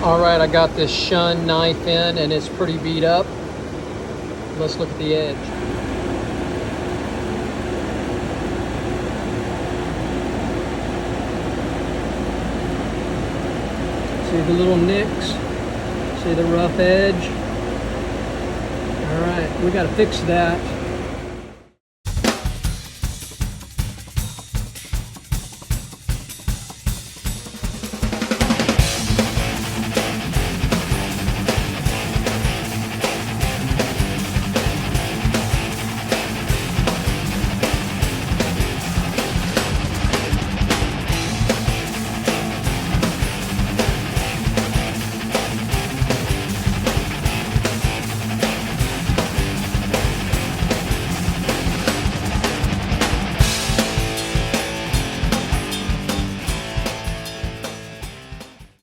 All right, I got this Shun knife in and it's pretty beat up. Let's look at the edge. See the little nicks? See the rough edge? All right, we got to fix that.